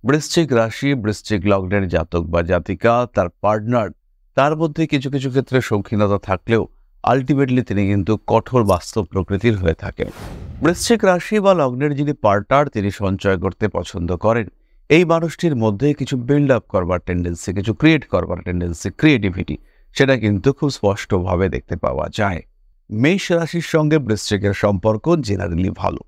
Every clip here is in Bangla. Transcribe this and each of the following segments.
বৃশ্চিক রাশি, বৃশ্চিক লগ্নের জাতক বা জাতিকা, তার পার্টনার, তার মধ্যে কিছু কিছু ক্ষেত্রে শৌখিনতা থাকলেও আলটিমেটলি তিনি কিন্তু কঠোর বাস্তব প্রকৃতির হয়ে থাকেন। বৃশ্চিক রাশি বা লগ্নের যিনি পার্টনার, তিনি সঞ্চয় করতে পছন্দ করেন। এই মানুষটির মধ্যে কিছু বিল্ড আপ করবার টেন্ডেন্সি, কিছু ক্রিয়েট করবার টেন্ডেন্সি, ক্রিয়েটিভিটি, সেটা কিন্তু খুব স্পষ্টভাবে দেখতে পাওয়া যায়। মেষ রাশির সঙ্গে বৃশ্চিকের সম্পর্ক জেনারেলি ভালো।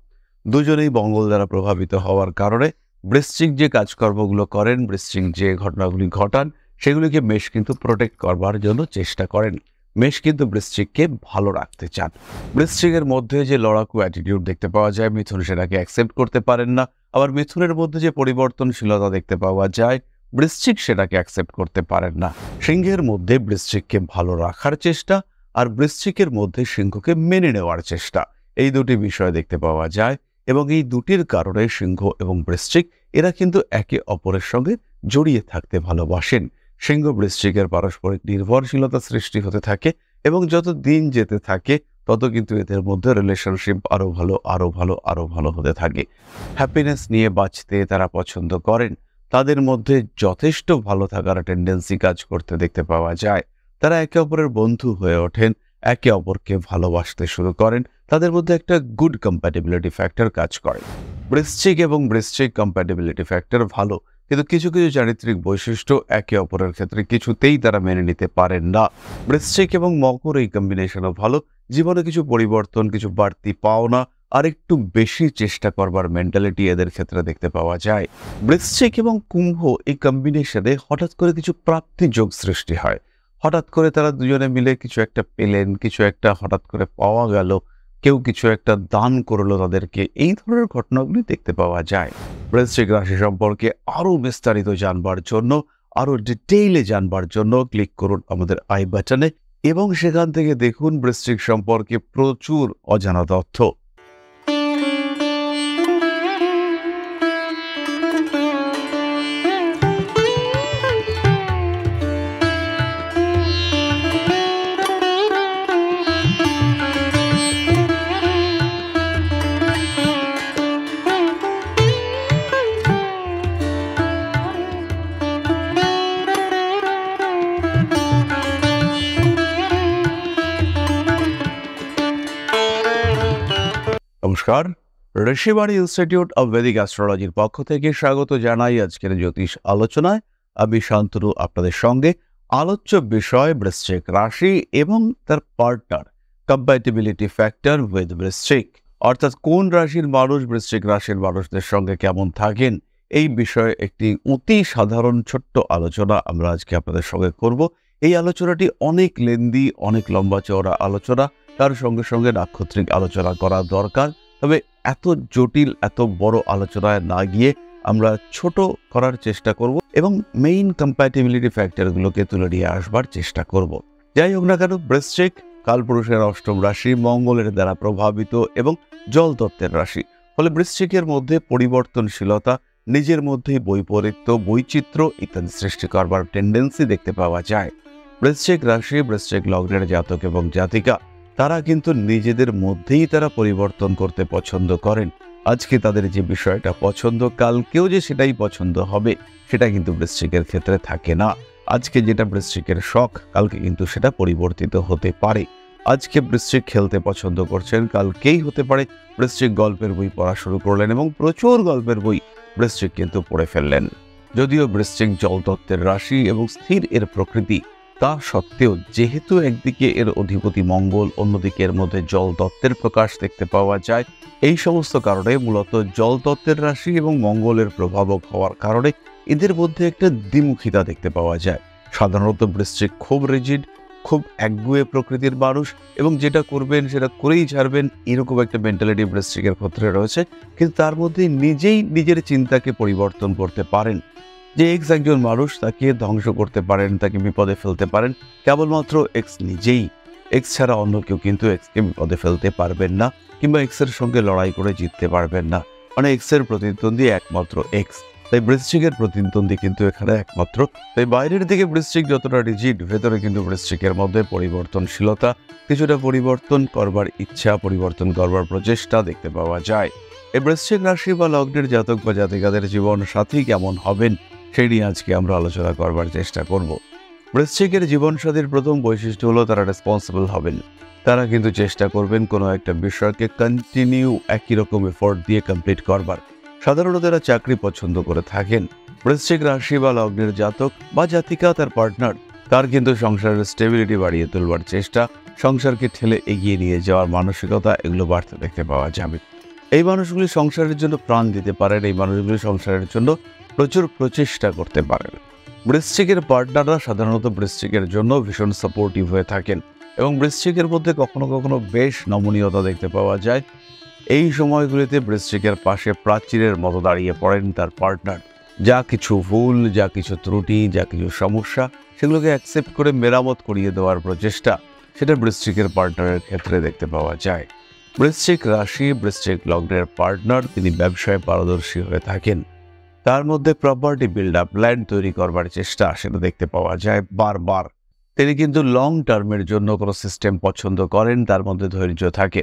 দুজনেই মঙ্গল দ্বারা প্রভাবিত হওয়ার কারণে বৃশ্চিক যে কাজকর্মগুলো করেন, বৃশ্চিক যে ঘটনাগুলি ঘটান, সেগুলিকে মেষ কিন্তু প্রোটেক্ট করবার জন্য চেষ্টা করেন। মেষ কিন্তু বৃশ্চিককে ভালো রাখতে চান। বৃশ্চিকের মধ্যে যে লড়াকু অ্যাটিটিউড দেখতে পাওয়া যায়, মিথুন সেটাকে অ্যাকসেপ্ট করতে পারেন না। আবার মিথুনের মধ্যে যে পরিবর্তনশীলতা দেখতে পাওয়া যায়, বৃশ্চিক সেটাকে অ্যাকসেপ্ট করতে পারেন না। সিংহের মধ্যে বৃশ্চিককে ভালো রাখার চেষ্টা, আর বৃশ্চিকের মধ্যে সিংহকে মেনে নেওয়ার চেষ্টা, এই দুটি বিষয় দেখতে পাওয়া যায়। এবং এই দুটির কারণে সিংহ এবং বৃশ্চিক এরা কিন্তু একে অপরের সঙ্গে জড়িয়ে থাকতে ভালোবাসেন। সিংহ বৃশ্চিকের পারস্পরিক নির্ভরশীলতা সৃষ্টি হতে থাকে এবং যত দিন যেতে থাকে তত কিন্তু এদের মধ্যে রিলেশনশিপ আরো ভালো আরো ভালো আরো ভালো হতে থাকে। হ্যাপিনেস নিয়ে বাঁচতে তারা পছন্দ করেন। তাদের মধ্যে যথেষ্ট ভালো থাকার টেন্ডেন্সি কাজ করতে দেখতে পাওয়া যায়। তারা একে অপরের বন্ধু হয়ে ওঠেন, একে অপরকে ভালোবাসতে শুরু করেন। তাদের মধ্যে একটা গুড কম্প্যাটিবিলিটি ফ্যাক্টর কাজ করে। বৃশ্চিক এবং বৃশ্চিক কম্প্যাটিবিলিটি ফ্যাক্টর ভালো, কিন্তু কিছু কিছু চারিত্রিক বৈশিষ্ট্য একে অপরের ক্ষেত্রে কিছুতেই তারা মেনে নিতে পারেন না। বৃশ্চিক এবং মকর এই কম্বিনেশনও ভালো। জীবনে কিছু পরিবর্তন, কিছু বাড়তি পাওনা আর একটু বেশি চেষ্টা করবার মেন্টালিটি এদের ক্ষেত্রে দেখতে পাওয়া যায়। বৃশ্চিক এবং কুম্ভ এই কম্বিনেশনে হঠাৎ করে কিছু প্রাপ্তি যোগ সৃষ্টি হয়। হঠাৎ করে তারা দুজনে মিলে কিছু একটা পেলেন, কিছু একটা হঠাৎ করে পাওয়া গেল, কেউ কিছু একটা দান করলো তাদেরকে, এই ধরনের ঘটনাগুলি দেখতে পাওয়া যায়। বৃশ্চিক রাশি সম্পর্কে আরো বিস্তারিত জানবার জন্য, আরো ডিটেইলে জানবার জন্য ক্লিক করুন আমাদের আই বাটনে এবং সেখান থেকে দেখুন বৃশ্চিক সম্পর্কে প্রচুর অজানা তথ্য। নমস্কার, ঋষিবাণী ইনস্টিটিউট অব ভেদিক অ্যাস্ট্রোলজির পক্ষ থেকে স্বাগত জানাই আজকের জ্যোতিষ আলোচনায়। আমি শান্তনু আপনাদের সঙ্গে। আলোচ্য বিষয় বৃশ্চিক রাশি এবং তার পার্টনার, কম্প্যাটিবিলিটি ফ্যাক্টর উইথ বৃশ্চিক, অর্থাৎ কোন রাশির মানুষ বৃশ্চিক রাশির মানুষদের সঙ্গে কেমন থাকেন, এই বিষয়ে একটি অতি সাধারণ ছোট্ট আলোচনা আমরা আজকে আপনাদের সঙ্গে করব। এই আলোচনাটি অনেক লেন্দি, অনেক লম্বা চওড়া আলোচনা, তার সঙ্গে সঙ্গে নাক্ষত্রিক আলোচনা করা দরকার। তবে এত জটিল, এত বড় আলোচনায় না গিয়ে আমরা ছোট করার চেষ্টা করব এবং মেইন কম্প্যাটিবিলিটি ফ্যাক্টরগুলোকে তুলে নিয়ে আসবার চেষ্টা করব। যাই হোক না কেন, বৃশ্চিক কালপুরুষের অষ্টম রাশি, মঙ্গলের দ্বারা প্রভাবিত এবং জল তত্ত্বের রাশি। ফলে বৃশ্চিকের মধ্যে পরিবর্তনশীলতা, নিজের মধ্যেই বৈপরীত্য, বৈচিত্র্য ইত্যাদি সৃষ্টি করবার টেন্ডেন্সি দেখতে পাওয়া যায়। বৃশ্চিক রাশি, বৃশ্চিক লগ্নের জাতক এবং জাতিকা, তারা কিন্তু নিজেদের মধ্যেই তারা পরিবর্তন করতে পছন্দ করেন। আজকে তাদের যে বিষয়টা পছন্দ, কালকেও যে সেটাই পছন্দ হবে, সেটা কিন্তু বৃশ্চিকের ক্ষেত্রে থাকে না। আজকে যেটা বৃশ্চিকের শখ, কালকে কিন্তু সেটা পরিবর্তিত হতে পারে। আজকে বৃশ্চিক খেলতে পছন্দ করছেন, কালকেই হতে পারে বৃশ্চিক গল্পের বই পড়া শুরু করলেন এবং প্রচুর গল্পের বই বৃশ্চিক কিন্তু পড়ে ফেললেন। যদিও বৃশ্চিক জলতত্ত্বের রাশি এবং স্থির এর প্রকৃতি, তা সত্ত্বেও যেহেতু একদিকে এর অধিপতি মঙ্গল, অন্যদিকে এর মধ্যে জল তত্ত্বের প্রকাশ দেখতে পাওয়া যায়, এই সমস্ত কারণে মূলত জল তত্ত্বের রাশি এবং মঙ্গলের প্রভাবক হওয়ার কারণে এদের মধ্যে একটা দ্বিমুখিতা দেখতে পাওয়া যায়। সাধারণত বৃশ্চিক খুব রিজিড, খুব একগুঁয়ে প্রকৃতির মানুষ এবং যেটা করবেন সেটা করেই ছাড়বেন, এরকম একটা মেন্টালিটি বৃশ্চিকের ক্ষেত্রে রয়েছে। কিন্তু তার মধ্যে নিজেই নিজের চিন্তাকে পরিবর্তন করতে পারেন। যে এক্স একজন মানুষ, তাকে ধ্বংস করতে পারেন, তাকে বিপদে ফেলতে পারেন কেবলমাত্র এক্স নিজেই। এক্স ছাড়া অন্য কেউ কিন্তু এক্সকে বিপদে ফেলতে পারবেন না, কিংবা এক্সের সঙ্গে লড়াই করে জিততে পারবেন না। মানে এক্সের প্রতিদ্বন্দ্বী একমাত্র এক্স। তাই বৃশ্চিকের প্রতিদ্বন্দ্বী কিন্তু এখানে একমাত্র। তাই বাইরের দিকে বৃশ্চিক যতটা রিজিড, ভেতরে কিন্তু বৃশ্চিকের মধ্যে পরিবর্তনশীলতা, কিছুটা পরিবর্তন করবার ইচ্ছা, পরিবর্তন করবার প্রচেষ্টা দেখতে পাওয়া যায়। এই বৃশ্চিক রাশি বা লগ্নের জাতক বা জাতিকাদের জীবন সাথী কেমন হবেন সেই নিয়ে আজকে আমরা আলোচনা করবার চেষ্টা করব। বৃশ্চিকের জীবনসাথীর প্রথম বৈশিষ্ট্য হলো তারা রেসপন্সিবল হবেন। তারা কিন্তু চেষ্টা করবেন কোনো একটা বিষয়কে কন্টিনিউ একই রকম এফোর্ট দিয়ে কমপ্লিট করবার। সাধারণত এরা চাকরি পছন্দ করে থাকেন। বৃশ্চিক রাশি বা লগ্নের জাতক বা জাতিকা তার পার্টনার তার কিন্তু সংসারের স্টেবিলিটি বাড়িয়ে তোলবার চেষ্টা, সংসারকে ঠেলে এগিয়ে নিয়ে যাওয়ার মানসিকতা এগুলো বাড়তে দেখতে পাওয়া যাবে। এই মানুষগুলি সংসারের জন্য প্রাণ দিতে পারেন, এই মানুষগুলি সংসারের জন্য প্রচুর প্রচেষ্টা করতে পারেন। বৃশ্চিকের পার্টনাররা সাধারণত বৃশ্চিকের জন্য ভীষণ সাপোর্টিভ হয়ে থাকেন এবং বৃশ্চিকের মধ্যে কখনো কখনো বেশ নমনীয়তা দেখতে পাওয়া যায়। এই সময়গুলিতে বৃশ্চিকের পাশে প্রাচীরের মতো দাঁড়িয়ে পড়েন তার পার্টনার। যা কিছু ভুল, যা কিছু ত্রুটি, যা কিছু সমস্যা সেগুলোকে অ্যাকসেপ্ট করে মেরামত করিয়ে দেওয়ার প্রচেষ্টা সেটা বৃশ্চিকের পার্টনারের ক্ষেত্রে দেখতে পাওয়া যায়। বৃশ্চিক রাশি বৃশ্চিক লগ্নের পার্টনার তিনি ব্যবসায় পারদর্শী হয়ে থাকেন। তার মধ্যে প্রপার্টি বিল্ড আপ, ল্যান্ড তৈরি করবার চেষ্টা সেটা দেখতে পাওয়া যায় বারবার। তিনি কিন্তু লং টার্মের জন্য কোনো সিস্টেম পছন্দ করেন, তার মধ্যে ধৈর্য থাকে।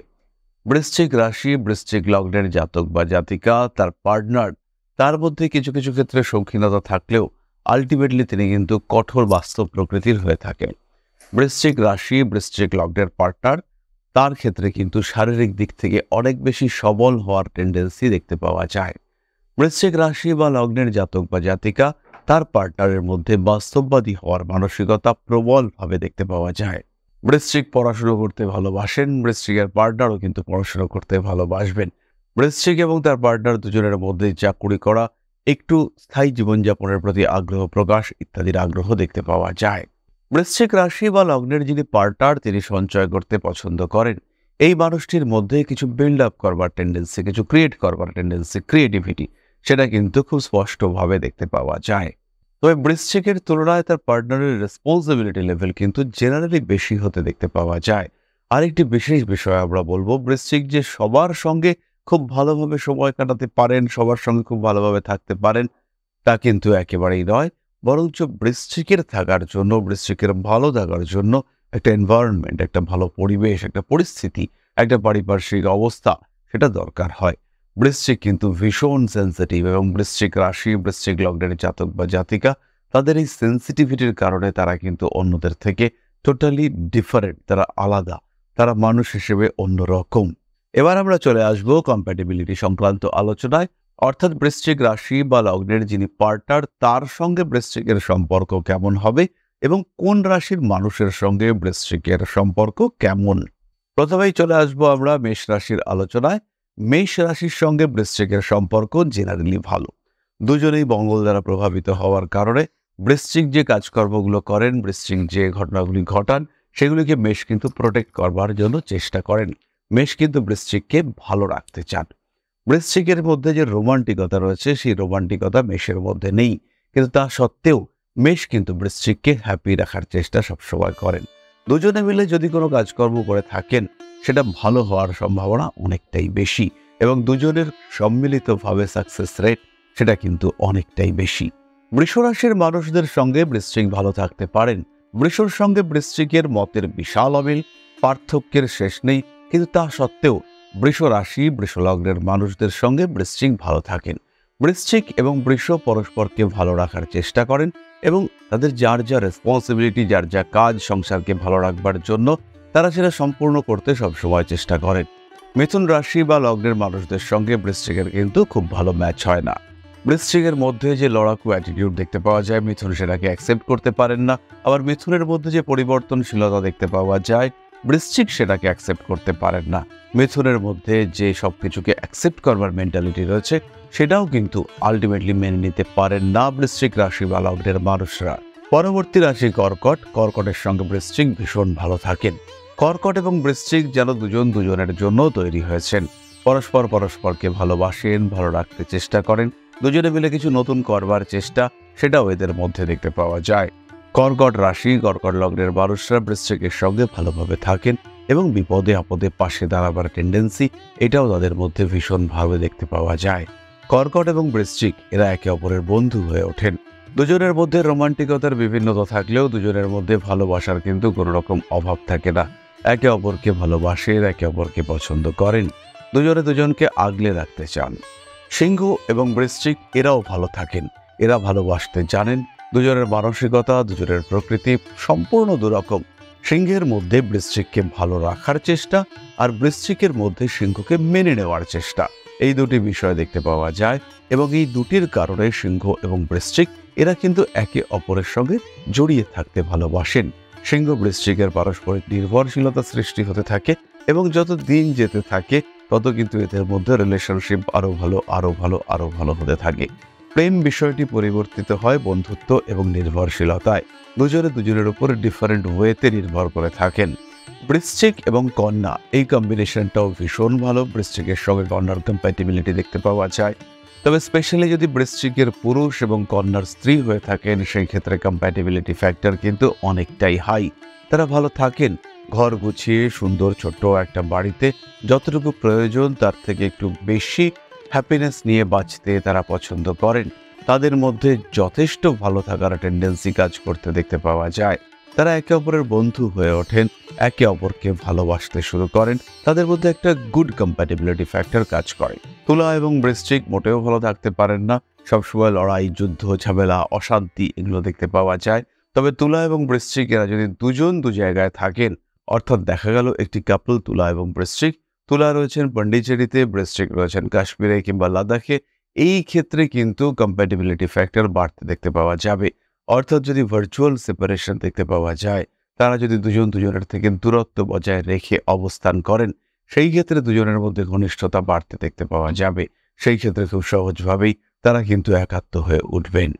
বৃশ্চিক রাশি বৃশ্চিক লগ্নের জাতক বা জাতিকা তার পার্টনার তার মধ্যে কিছু কিছু ক্ষেত্রে শৌখিনতা থাকলেও আলটিমেটলি তিনি কিন্তু কঠোর বাস্তব প্রকৃতির হয়ে থাকেন। বৃশ্চিক রাশি বৃশ্চিক লগ্নের পার্টনার তার ক্ষেত্রে কিন্তু শারীরিক দিক থেকে অনেক বেশি সবল হওয়ার টেন্ডেন্সি দেখতে পাওয়া যায়। বৃশ্চিক রাশি বা লগ্নের জাতক বা জাতিকা তার পার্টনারের মধ্যে বাস্তববাদী হওয়ার মানসিকতা প্রবলভাবে দেখতে পাওয়া যায়। বৃশ্চিক পড়াশুনো করতে ভালোবাসেন, বৃশ্চিকের পার্টনারও কিন্তু পড়াশুনো করতে ভালোবাসবেন। বৃশ্চিক এবং তার পার্টনার দুজনের মধ্যে চাকুরি করা, একটু স্থায়ী জীবনযাপনের প্রতি আগ্রহ প্রকাশ ইত্যাদির আগ্রহ দেখতে পাওয়া যায়। বৃশ্চিক রাশি বা লগ্নের যিনি পার্টনার তিনি সঞ্চয় করতে পছন্দ করেন। এই মানুষটির মধ্যে কিছু বিল্ড আপ করবার টেন্ডেন্সি, কিছু ক্রিয়েট করবার টেন্ডেন্সি, ক্রিয়েটিভিটি সেটা কিন্তু খুব স্পষ্টভাবে দেখতে পাওয়া যায়। তবে বৃশ্চিকের তুলনায় তার পার্টনারের রেসপন্সিবিলিটি লেভেল কিন্তু জেনারেলি বেশি হতে দেখতে পাওয়া যায়। আরেকটি বিশেষ বিষয় আমরা বলবো, বৃশ্চিক যে সবার সঙ্গে খুব ভালোভাবে সময় কাটাতে পারেন, সবার সঙ্গে খুব ভালোভাবে থাকতে পারেন তা কিন্তু একেবারেই নয়। বরঞ্চ বৃশ্চিকের থাকার জন্য, বৃশ্চিকের ভালো থাকার জন্য একটা এনভায়রনমেন্ট, একটা ভালো পরিবেশ, একটা পরিস্থিতি, একটা পারিপার্শ্বিক অবস্থা সেটা দরকার হয়। বৃশ্চিক কিন্তু ভীষণ সেন্সিটিভ এবং বৃশ্চিক রাশি বৃশ্চিক লগ্নের জাতক বা জাতিকা তাদের এই সেন্সিটিভিটির কারণে তারা কিন্তু অন্যদের থেকে টোটালি ডিফারেন্ট, তারা আলাদা, তারা মানুষ হিসেবে অন্যরকম। এবার আমরা চলে আসব কম্প্যাটিবিলিটি সংক্রান্ত আলোচনায়, অর্থাৎ বৃশ্চিক রাশি বা লগ্নের যিনি পার্টনার তার সঙ্গে বৃশ্চিকের সম্পর্ক কেমন হবে এবং কোন রাশির মানুষের সঙ্গে বৃশ্চিকের সম্পর্ক কেমন। প্রথমেই চলে আসবো আমরা মেষ রাশির আলোচনায়। মেষ রাশির সঙ্গে বৃশ্চিকের সম্পর্ক জেনারেলি ভালো। দুজনেই মঙ্গল দ্বারা প্রভাবিত হওয়ার কারণে বৃশ্চিক যে কাজকর্মগুলো করেন, বৃশ্চিক যে ঘটনাগুলি ঘটান সেগুলিকে মেষ কিন্তু প্রোটেক্ট করবার জন্য চেষ্টা করেন। মেষ কিন্তু বৃশ্চিককে ভালো রাখতে চান। বৃশ্চিকের মধ্যে যে রোমান্টিকতা রয়েছে সেই রোমান্টিকতা মেষের মধ্যে নেই, কিন্তু তা সত্ত্বেও মেষ কিন্তু বৃশ্চিককে হ্যাপি রাখার চেষ্টা সবসময় করেন। দুজনে মিলে যদি কোনো কাজকর্ম করে থাকেন সেটা ভালো হওয়ার সম্ভাবনা অনেকটাই বেশি এবং দুজনের সম্মিলিতভাবে সাকসেস রেট সেটা কিন্তু অনেকটাই বেশি। বৃষ রাশির মানুষদের সঙ্গে বৃশ্চিক ভালো থাকতে পারেন। বৃষর সঙ্গে বৃশ্চিকের মতের বিশাল অমিল, পার্থক্যের শেষ নেই, কিন্তু তা সত্ত্বেও বৃষ রাশি বৃষ লগ্নের মানুষদের সঙ্গে বৃশ্চিক ভালো থাকেন। বৃশ্চিক এবং বৃষ পরস্পরকে ভালো রাখার চেষ্টা করেন এবং তাদের যার যা রেসপন্সিবিলিটি, যার যা কাজ সংসারকে ভালো রাখবার জন্য তারা সেটা সম্পূর্ণ করতে সবসময় চেষ্টা করেন। মিথুন রাশি বা লগ্নের মানুষদের সঙ্গে বৃশ্চিকের কিন্তু খুব ভালো ম্যাচ হয় না। বৃশ্চিকের মধ্যে যে লড়াকু অ্যাটিটিউড দেখতে পাওয়া যায় মিথুন সেটাকে অ্যাকসেপ্ট করতে পারেন না। আবার মিথুনের মধ্যে যে পরিবর্তনশীলতা দেখতে পাওয়া যায় বৃশ্চিক সেটাকে অ্যাকসেপ্ট করতে পারেন না। মিথুনের মধ্যে যে সব কিছুকে অ্যাকসেপ্ট করবার মেন্টালিটি রয়েছে সেটাও কিন্তু আলটিমেটলি মেনে নিতে পারেন না বৃশ্চিক রাশি বা লগ্নের মানুষরা। পরবর্তী রাশি কর্কট। কর্কটের সঙ্গে বৃশ্চিক ভীষণ ভালো থাকেন। কর্কট এবং বৃশ্চিক যেন দুজন দুজনের জন্য তৈরি হয়েছেন। পরস্পরকে ভালোবাসেন, ভালো রাখতে চেষ্টা করেন। দুজনে মিলে কিছু নতুন করবার চেষ্টা সেটাও এদের মধ্যে দেখতে পাওয়া যায়। কর্কট রাশি কর্কট লগ্নের মানুষরা বৃশ্চিকের সঙ্গে ভালোভাবে থাকেন এবং বিপদে আপদে পাশে দাঁড়াবার টেন্ডেন্সি এটাও তাদের মধ্যে ভীষণভাবে দেখতে পাওয়া যায়। কর্কট এবং বৃশ্চিক এরা একে অপরের বন্ধু হয়ে ওঠেন। দুজনের মধ্যে রোমান্টিকতার বিভিন্নতা থাকলেও দুজনের মধ্যে ভালোবাসার কিন্তু কোনো রকম অভাব থাকে না। একে অপরকে ভালোবাসেন, একে অপরকে পছন্দ করেন। দুজনে দুজনকে আগলে রাখতে চান। সিংহ এবং বৃশ্চিক এরাও ভালো থাকেন, এরা ভালোবাসতে জানেন। দুজনের মানসিকতা, দুজনের প্রকৃতি সম্পূর্ণ দুরকম। সিংহের মধ্যে বৃশ্চিককে ভালো রাখার চেষ্টা, আর বৃশ্চিকের মধ্যে সিংহকে মেনে নেওয়ার চেষ্টা, এই দুটি বিষয় দেখতে পাওয়া যায়। এবং এই দুটির কারণে সিংহ এবং বৃশ্চিক এরা কিন্তু একে অপরের সঙ্গে জড়িয়ে থাকতে ভালোবাসেন। সিংহ বৃশ্চিকের পারস্পরিক নির্ভরশীলতা সৃষ্টি হতে থাকে এবং যত দিন যেতে থাকে তত কিন্তু এদের মধ্যে রিলেশনশিপ আরো ভালো হতে থাকে। প্রেম বিষয়টি পরিবর্তিত হয় বন্ধুত্ব এবং নির্ভরশীলতায়। দুজনে দুজনের উপর ডিফারেন্ট ওয়েতে নির্ভর করে থাকেন। বৃশ্চিক এবং কন্যা এই কম্বিনেশনটাও ভীষণ ভালো। বৃশ্চিকের সঙ্গে কন্যার কম্প্যাটিবিলিটি দেখতে পাওয়া যায়। তবে স্পেশালি যদি বৃশ্চিকের পুরুষ এবং কন্যার স্ত্রী হয়ে থাকেন, সেই ক্ষেত্রে কম্প্যাটিবিলিটি ফ্যাক্টর কিন্তু অনেকটাই হাই। তারা ভালো থাকেন ঘর গুছিয়ে সুন্দর ছোট্ট একটা বাড়িতে, যতটুকু প্রয়োজন তার থেকে একটু বেশি হ্যাপিনেস নিয়ে বাঁচতে তারা পছন্দ করেন। তাদের মধ্যে যথেষ্ট ভালো থাকার টেন্ডেন্সি কাজ করতে দেখতে পাওয়া যায়। তারা একে অপরের বন্ধু হয়ে ওঠেন, একে অপরকে ভালোবাসতে শুরু করেন। তাদের মধ্যে একটা গুড কম্প্যাটিবিলিটি ফ্যাক্টর কাজ করে। তুলা এবং বৃশ্চিক মোটেও ভালো থাকতে পারেন না, সবসময় লড়াই, যুদ্ধ, ঝামেলা, অশান্তি এগুলো দেখতে পাওয়া যায়। তবে তুলা এবং বৃশ্চিক এরা যদি দুজন দু জায়গায় থাকেন, অর্থাৎ দেখা গেল একটি কাপল তুলা এবং বৃশ্চিক, তুলা রয়েছেন পন্ডিচেরিতে, বৃশ্চিক রয়েছেন কাশ্মীরে কিংবা লাদাখে, এই ক্ষেত্রে কিন্তু কম্প্যাটিবিলিটি ফ্যাক্টর বাড়তে দেখতে পাওয়া যাবে। অর্থাৎ যদি ভার্চুয়াল সেপারেশন দেখতে পাওয়া যায়, তারা যদি দুজন দুজনের থেকে দূরত্ব বজায় রেখে অবস্থান করেন, সেই ক্ষেত্রে দুজনের মধ্যে ঘনিষ্ঠতা বাড়তে দেখতে পাওয়া যাবে। সেই ক্ষেত্রে খুব সহজভাবেই তারা কিন্তু একাত্ম হয়ে উঠবেন।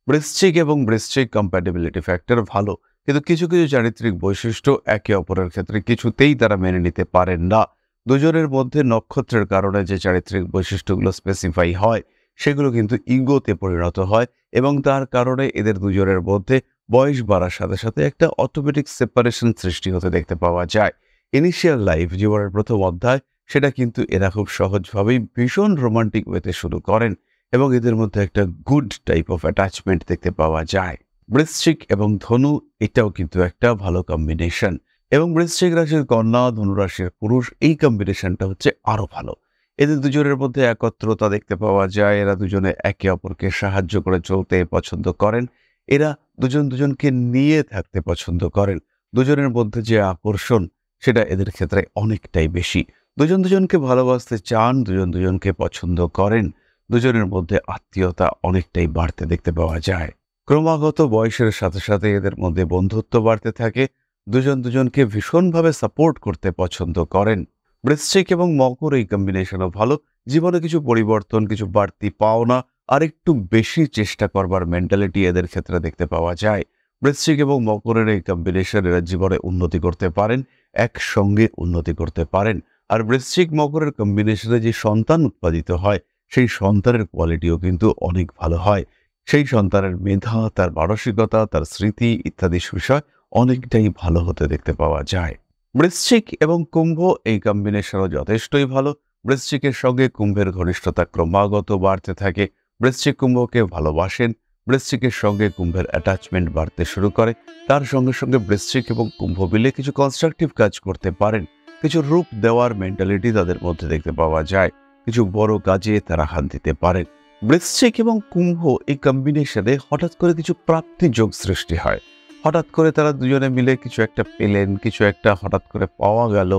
বৃশ্চিক এবং বৃশ্চিক কম্প্যাটিবিলিটি ফ্যাক্টর ভালো, কিন্তু কিছু কিছু চারিত্রিক বৈশিষ্ট্য একে অপরের ক্ষেত্রে কিছুতেই তারা মেনে নিতে পারেন না। দুজনের মধ্যে নক্ষত্রের কারণে যে চারিত্রিক বৈশিষ্ট্যগুলো স্পেসিফাই হয়, সেগুলো কিন্তু ইগোতে পরিণত হয় এবং তার কারণে এদের দুজনের মধ্যে বয়স বাড়ার সাথে সাথে একটা অটোমেটিক সেপারেশন সৃষ্টি হতে দেখতে পাওয়া যায়। ইনিশিয়াল লাইফ, জীবনের প্রথম অধ্যায়, সেটা কিন্তু এরা খুব সহজভাবেই ভীষণ রোমান্টিক ওয়েতে শুরু করেন এবং এদের মধ্যে একটা গুড টাইপ অফ অ্যাটাচমেন্ট দেখতে পাওয়া যায়। বৃশ্চিক এবং ধনু এটাও কিন্তু একটা ভালো কম্বিনেশন, এবং বৃশ্চিক রাশির কন্যা, ধনু রাশির পুরুষ, এই কম্বিনেশনটা হচ্ছে আরো ভালো। এদের দুজনের মধ্যে একত্রতা দেখতে পাওয়া যায়। এরা দুজনে একে অপরকে সাহায্য করে চলতে পছন্দ করেন। এরা দুজন দুজনকে নিয়ে থাকতে পছন্দ করেন। দুজনের মধ্যে যে আকর্ষণ, সেটা এদের ক্ষেত্রে অনেকটাই বেশি। দুজন দুজনকে ভালোবাসতে চান, দুজন দুজনকে পছন্দ করেন। দুজনের মধ্যে আত্মীয়তা অনেকটাই বাড়তে দেখতে পাওয়া যায়। ক্রমাগত বয়সের সাথে সাথে এদের মধ্যে বন্ধুত্ব বাড়তে থাকে। দুজন দুজনকে ভীষণভাবে সাপোর্ট করতে পছন্দ করেন। বৃশ্চিক এবং মকর এই কম্বিনেশনও ভালো। জীবনে কিছু পরিবর্তন, কিছু বাড়তি পাওনা আর একটু বেশি চেষ্টা করবার মেন্টালিটি এদের ক্ষেত্রে দেখতে পাওয়া যায়। বৃশ্চিক এবং মকরের এই কম্বিনেশন, এরা জীবনে উন্নতি করতে পারেন, একসঙ্গে উন্নতি করতে পারেন। আর বৃশ্চিক মকরের কম্বিনেশনে যে সন্তান উৎপাদিত হয়, সেই সন্তানের কোয়ালিটিও কিন্তু অনেক ভালো হয়। সেই সন্তানের মেধা, তার মানসিকতা, তার স্মৃতি ইত্যাদি বিষয় অনেকটাই ভালো হতে দেখতে পাওয়া যায়। বৃশ্চিক এবং কুম্ভ এই কম্বিনেশনও যথেষ্টই ভালো। বৃশ্চিকের সঙ্গে কুম্ভের ঘনিষ্ঠতা ক্রমাগত বাড়তে থাকে। বৃশ্চিক কুম্ভকে ভালোবাসেন। বৃশ্চিকের সঙ্গে কুম্ভের অ্যাটাচমেন্ট বাড়তে শুরু করে। তার সঙ্গে সঙ্গে বৃশ্চিক এবং কুম্ভ মিলে কিছু কনস্ট্রাকটিভ কাজ করতে পারেন। কিছু রূপ দেওয়ার মেন্টালিটি তাদের মধ্যে দেখতে পাওয়া যায়। কিছু বড় কাজে তারা হাত দিতে পারেন। বৃশ্চিক এবং কুম্ভ এই কম্বিনেশনে হঠাৎ করে কিছু প্রাপ্তি যোগ সৃষ্টি হয়। হঠাৎ করে তারা দুজনে মিলে কিছু একটা পেলেন, কিছু একটা হঠাৎ করে পাওয়া গেল,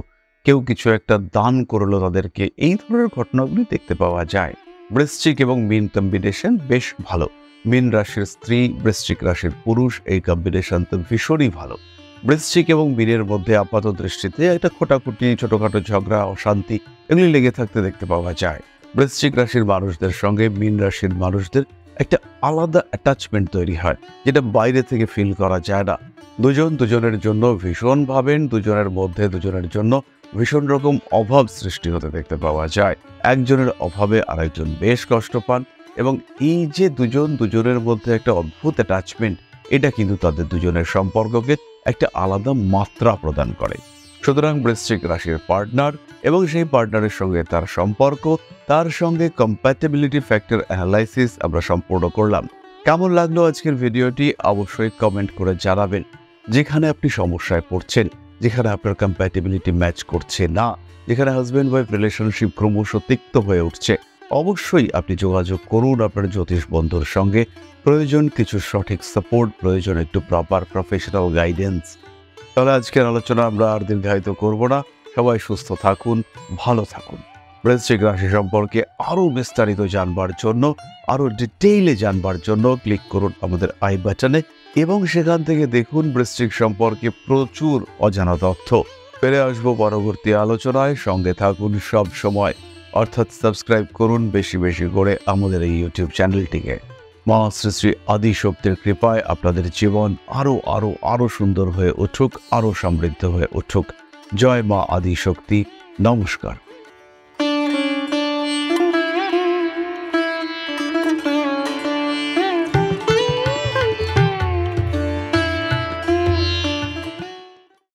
কেউ কিছু একটা দান করলো তাদেরকে, এই ধরনের ঘটনাগুলি দেখতে পাওয়া যায়। বৃশ্চিক এবং মীন কম্বিনেশন বেশ ভালো। মীন রাশির স্ত্রী, বৃশ্চিক রাশির পুরুষ, এই কম্বিনেশন তো ভীষণই ভালো। বৃশ্চিক এবং মীনের মধ্যে আপাত দৃষ্টিতে একটা খোটাখুটি, ছোটখাটো ঝগড়া, অশান্তি এগুলি লেগে থাকতে দেখতে পাওয়া যায়। বৃশ্চিক রাশির মানুষদের সঙ্গে মীন রাশির মানুষদের একটা আলাদা অ্যাটাচমেন্ট তৈরি হয়, যেটা বাইরে থেকে ফিল করা যায় না। দুজন দুজনের জন্য ভীষণ ভাবেন, দুজনের মধ্যে দুজনের জন্য ভীষণ রকম অভাব সৃষ্টি হতে দেখতে পাওয়া যায়। একজনের অভাবে আরেকজন বেশ কষ্ট পান, এবং এই যে দুজন দুজনের মধ্যে একটা অদ্ভুত অ্যাটাচমেন্ট, এটা কিন্তু তাদের দুজনের সম্পর্ককে একটা আলাদা মাত্রা প্রদান করে। সুতরাং বৃশ্চিক রাশির পার্টনার এবং সেই পার্টনারের সঙ্গে তার সম্পর্ক, তার সঙ্গে কম্প্যাটিবিলিটি ফ্যাক্টর অ্যানালাইসিস আমরা সম্পূর্ণ করলাম। কেমন লাগলো আজকের ভিডিওটি অবশ্যই কমেন্ট করে জানাবেন। যেখানে আপনি সমস্যায় পড়ছেন যেখানে আপনার কম্প্যাটিবিলিটি ম্যাচ করছে না, যেখানে হাজব্যান্ড ওয়াইফ রিলেশনশিপ ক্রমশ তিক্ত হয়ে উঠছে, অবশ্যই আপনি যোগাযোগ করুন আপনার জ্যোতিষ বন্ধুর সঙ্গে। প্রয়োজন কিছু সঠিক সাপোর্ট, প্রয়োজন একটু প্রপার প্রফেশনাল গাইডেন্স। তাহলে আজকের আলোচনা আমরা আর দীর্ঘায়িত করব না। সবাই সুস্থ থাকুন, ভালো থাকুন। বৃশ্চিক রাশি সম্পর্কে আরও বিস্তারিত জানবার জন্য, আরও ডিটেইলে জানবার জন্য ক্লিক করুন আমাদের আই বাটনে এবং সেখান থেকে দেখুন বৃশ্চিক সম্পর্কে প্রচুর অজানা তথ্য। ফিরে আসবো পরবর্তী আলোচনায়, সঙ্গে থাকুন সব সময়, অর্থাৎ সাবস্ক্রাইব করুন বেশি বেশি করে আমাদের এই ইউটিউব চ্যানেলটিকে। মা শ্রী শ্রী আদিশক্তির কৃপায় আপনাদের জীবন আরও আরও আরও সুন্দর হয়ে উঠুক, আরও সমৃদ্ধ হয়ে উঠুক। জয় মা আদিশক্তি। নমস্কার।